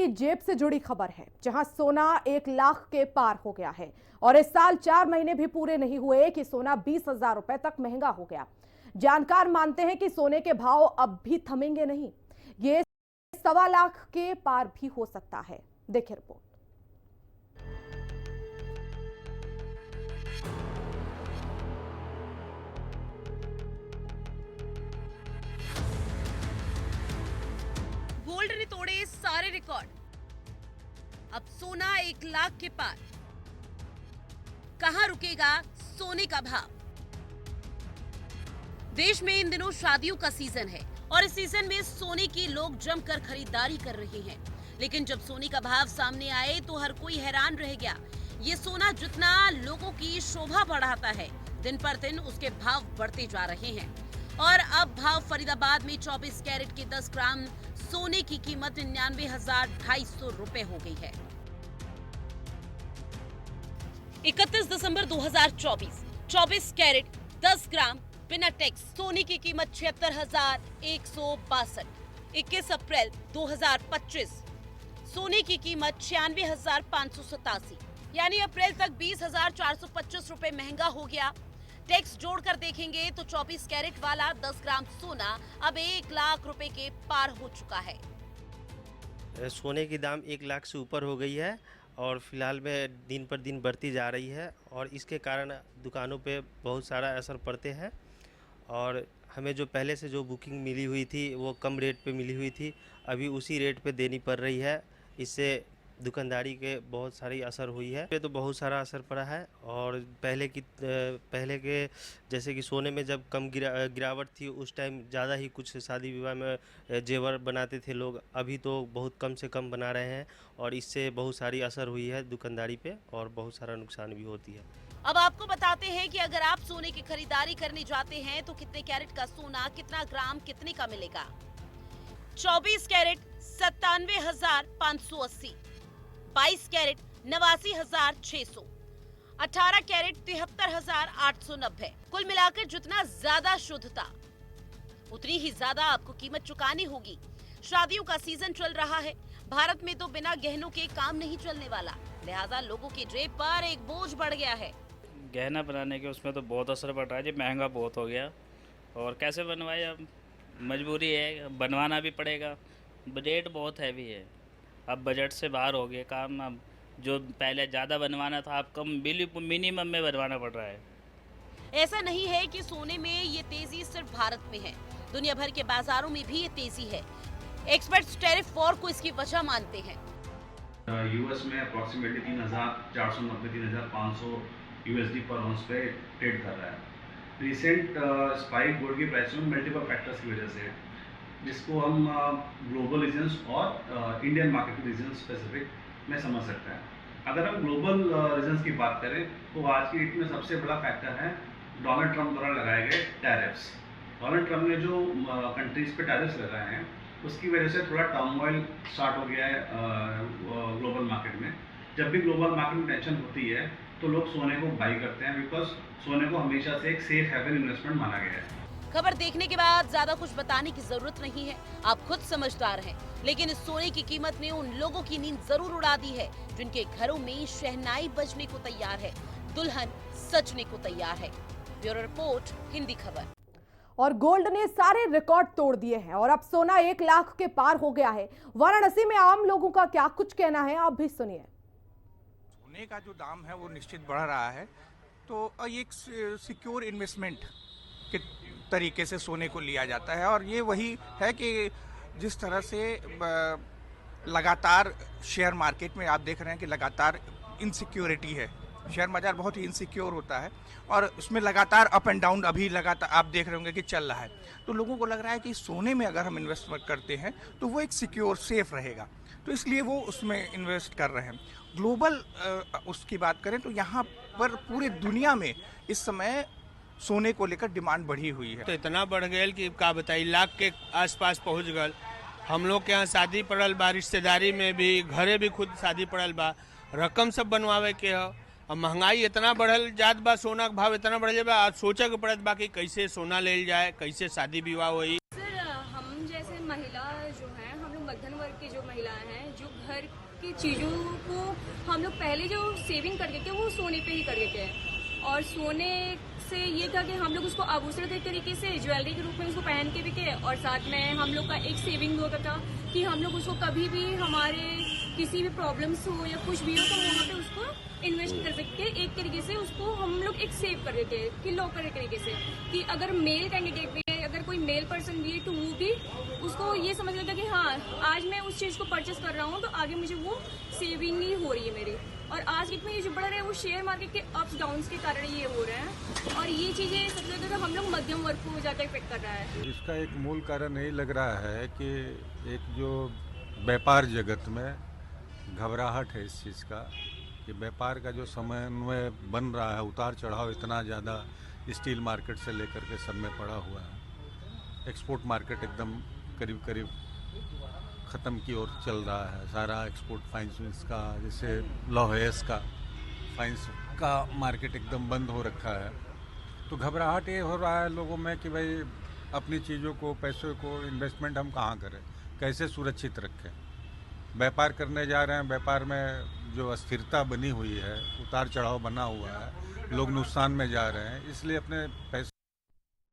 की जेब से जुड़ी खबर है, जहां सोना 1 लाख के पार हो गया है और इस साल 4 महीने भी पूरे नहीं हुए कि सोना 20,000 रुपए तक महंगा हो गया। जानकार मानते हैं कि सोने के भाव अब भी थमेंगे नहीं, ये 1.25 लाख के पार भी हो सकता है। देखिए रिपोर्ट। गोल्ड ने तोड़े सारे रिकॉर्ड, अब सोना 1 लाख के पार। कहां रुकेगा सोने का भाव? देश में इन दिनों शादियों का सीजन है और इस सीजन में सोने की लोग जमकर खरीदारी कर रहे हैं, लेकिन जब सोने का भाव सामने आए तो हर कोई हैरान रह गया। ये सोना जितना लोगों की शोभा बढ़ाता है, दिन पर दिन उसके भाव बढ़ते जा रहे हैं और अब भाव फरीदाबाद में 24 कैरेट के 10 ग्राम सोने की कीमत 99,250 रुपए हो गई है। 31 दिसंबर 2024 24 कैरेट 10 ग्राम बिना टैक्स सोने की कीमत 76,162। 21 अप्रैल 2025 सोने की कीमत 96,587, यानी अप्रैल तक 20,425 रुपए महंगा हो गया। टैक्स जोड़कर देखेंगे तो 24 कैरेट वाला 10 ग्राम सोना अब 1 लाख रुपए के पार हो चुका है। सोने की दाम 1 लाख से ऊपर हो गई है और फिलहाल में दिन पर दिन बढ़ती जा रही है और इसके कारण दुकानों पे बहुत सारा असर पड़ते हैं और हमें जो पहले से जो बुकिंग मिली हुई थी वो कम रेट पे मिली हुई थी, अभी उसी रेट पे देनी पड़ रही है। इससे दुकानदारी के बहुत सारी असर हुई है, पे तो बहुत सारा असर पड़ा है। और पहले के जैसे कि सोने में जब कम गिरावट थी उस टाइम ज़्यादा ही कुछ शादी विवाह में जेवर बनाते थे लोग, अभी तो बहुत कम से कम बना रहे हैं और इससे बहुत सारी असर हुई है दुकानदारी पे और बहुत सारा नुकसान भी होती है। अब आपको बताते हैं कि अगर आप सोने की खरीदारी करने जाते हैं तो कितने कैरेट का सोना कितना ग्राम कितने का मिलेगा। 24 कैरेट 97,580, 22 कैरेट 89,600, 18 कैरेट 73,890। कुल मिलाकर जितना ज्यादा शुद्धता उतनी ही ज्यादा आपको कीमत चुकानी होगी। शादियों का सीजन चल रहा है, भारत में तो बिना गहनों के काम नहीं चलने वाला, लिहाजा लोगों की जेब पर एक बोझ बढ़ गया है। गहना बनाने के उसमें तो बहुत असर पड़ रहा है जी, महंगा बहुत हो गया और कैसे बनवाए, अब मजबूरी है, बनवाना भी पड़ेगा। रेट बहुत हैवी है, अब बजट से बाहर हो गया काम। अब जो पहले ज़्यादा बनवाना था अब कम मिनिमम में बनवाना पड़ रहा है। ऐसा नहीं है कि सोने में ये तेजी सिर्फ भारत में है, दुनिया भर के बाजारों में भी ये तेजी है। एक्सपर्ट्स टैरिफ वॉर को इसकी वजह मानते हैं। यूएस में अप्रॉक्सीमेटली 3,490-3,500 यूएसडी पर ऑन्स पे ट्रेड कर रहा है। रिसेंट स्पाइक गोल्ड की प्राइस में मल्टीपल फैक्टर्स की वजह से, जिसको हम ग्लोबल रीजन्स और इंडियन मार्केट रीजन स्पेसिफिक में समझ सकते हैं। अगर हम ग्लोबल रीजन्स की बात करें तो आज की डेट में सबसे बड़ा फैक्टर है डोनाल्ड ट्रंप द्वारा लगाए गए टैरिफ्स। डोनाल्ड ट्रंप ने जो कंट्रीज पे टैरिफ्स लगाए हैं उसकी वजह से थोड़ा टर्मोइल स्टार्ट हो गया है ग्लोबल मार्केट में। जब भी ग्लोबल मार्केट में टेंशन होती है तो लोग सोने को बाई करते हैं, बिकॉज सोने को हमेशा से एक सेफ हेवन इन्वेस्टमेंट माना गया है। खबर देखने के बाद ज्यादा कुछ बताने की जरूरत नहीं है, आप खुद समझदार हैं। लेकिन इस सोने की कीमत ने उन लोगों की नींद जरूर उड़ा दी है जिनके घरों में शहनाई बजने को तैयार है, दुल्हन सजने को तैयार है। ब्यूरो रिपोर्ट, हिंदी खबर। और गोल्ड ने सारे रिकॉर्ड तोड़ दिए हैं और अब सोना 1 लाख के पार हो गया है। वाराणसी में आम लोगों का क्या कुछ कहना है, आप भी सुनिए। सोने का जो दाम है वो निश्चित बढ़ रहा है, तो एक सिक्योर इन्वेस्टमेंट के तरीके से सोने को लिया जाता है और ये वही है कि जिस तरह से लगातार शेयर मार्केट में आप देख रहे हैं कि लगातार इनसिक्योरिटी है, शेयर बाजार बहुत ही इनसिक्योर होता है और उसमें लगातार अप एंड डाउन अभी लगातार आप देख रहे होंगे कि चल रहा है। तो लोगों को लग रहा है कि सोने में अगर हम इन्वेस्टमेंट करते हैं तो वो एक सिक्योर सेफ रहेगा, तो इसलिए वो उसमें इन्वेस्ट कर रहे हैं। ग्लोबल उसकी बात करें तो यहाँ पर पूरे दुनिया में इस समय सोने को लेकर डिमांड बढ़ी हुई है। तो इतना बढ़ गया कि का बताइए, लाख के आसपास पहुँच गल। हम लोग के यहाँ शादी पड़ल बा, रिश्तेदारी में भी, घरे भी खुद शादी पड़ल बा, रकम सब बनवावे के है। अब महंगाई इतना बढ़ल जात बा, सोना का भाव इतना बढ़ जाए, आज सोचे के पड़त बा कि कैसे सोना लेल जाए, कैसे शादी विवाह हुई। सर, हम जैसे महिला जो हैं, हम लोग मध्यम वर्ग की जो महिलाएं हैं, जो घर की चीज़ों को हम लोग पहले जो सेविंग करके थे वो सोने पे ही करके थे, और सोने से ये था कि हम लोग उसको आभूषण के तरीके से ज्वेलरी के रूप में उसको पहन के भी थे, और साथ में हम लोग का एक सेविंग होता था कि हम लोग उसको कभी भी हमारे किसी भी प्रॉब्लम्स हो या कुछ भी हो तो वहाँ पे उसको इन्वेस्ट कर सकते, एक तरीके से उसको हम लोग एक सेव कर देते हैं कि लॉकर के तरीके से, कि अगर मेल कैंडिडेट भी है, अगर कोई मेल पर्सन भी है तो वो भी उसको ये समझ लेता कि हाँ आज मैं उस चीज़ को परचेस कर रहा हूँ तो आगे मुझे वो सेविंग ही हो रही है मेरी। और आज डेट में ये जो बढ़ रहा है वो शेयर मार्केट के अप्स डाउन्स के कारण ये हो रहा है, और ये चीज़ें सबसे ज़्यादा हम लोग मध्यम वर्ग को ज़्यादा इफेक्ट कर रहा है। इसका एक मूल कारण यही लग रहा है कि एक जो व्यापार जगत में घबराहट है इस चीज़ का, कि व्यापार का जो समन्वय बन रहा है, उतार चढ़ाव इतना ज़्यादा स्टील मार्केट से लेकर के सब में पड़ा हुआ है। एक्सपोर्ट मार्केट एकदम करीब करीब ख़त्म की ओर चल रहा है। सारा एक्सपोर्ट फाइनेंस का, जैसे लौहेस का फाइनेंस का मार्केट एकदम बंद हो रखा है। तो घबराहट ये हो रहा है लोगों में कि भाई अपनी चीज़ों को, पैसों को, इन्वेस्टमेंट हम कहाँ करें, कैसे सुरक्षित रखें। व्यापार करने जा रहे हैं, व्यापार में जो अस्थिरता बनी हुई है, उतार चढ़ाव बना हुआ है, लोग नुकसान में जा रहे हैं, इसलिए अपने पैसे